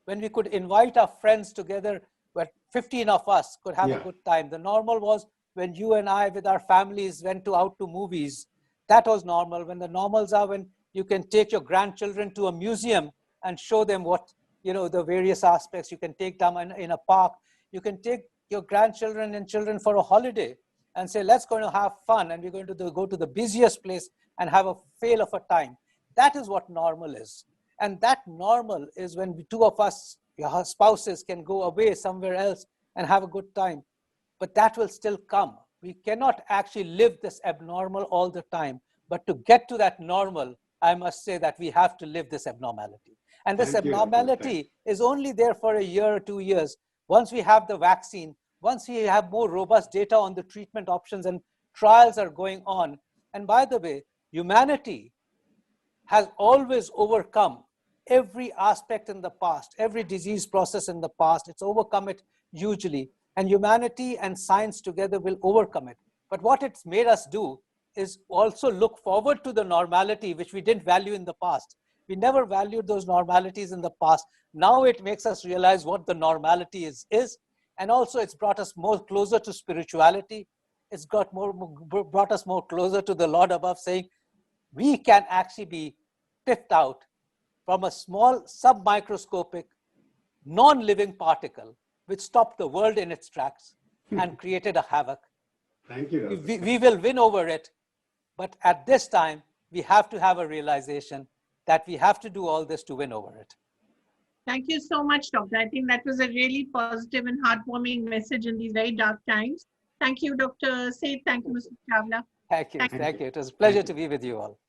When we could invite our friends together, where 15 of us could have a good time. The normal was when you and I with our families went out to movies. That was normal. When the normals are when you can take your grandchildren to a museum and show them what, the various aspects. You can take them in a park. You can take your grandchildren and children for a holiday and say, let's go and have fun. And we're going to go to the busiest place and have a fail of a time. That is what normal is. And that normal is when two of us, your spouses, can go away somewhere else and have a good time. But that will still come. We cannot actually live this abnormal all the time. But to get to that normal, I must say that we have to live this abnormality. And this abnormality is only there for a year or 2 years. Once we have the vaccine, once we have more robust data on the treatment options and trials are going on. And by the way, humanity has always overcome every aspect in the past, every disease process in the past. It's overcome it hugely. And humanity and science together will overcome it. But what it's made us do is also look forward to the normality, which we didn't value in the past. We never valued those normalities in the past. Now it makes us realize what the normality is. And also it's brought us more closer to spirituality. It's brought us more closer to the Lord above, saying we can actually be picked out from a small submicroscopic non-living particle which stopped the world in its tracks and created a havoc. Thank you. We will win over it, but at this time, we have to have a realization that we have to do all this to win over it. Thank you so much, Doctor. I think that was a really positive and heartwarming message in these very dark times. Thank you, Dr. Seth. Thank you, Mr. Chawla. Thank you. It was a pleasure to be with you all.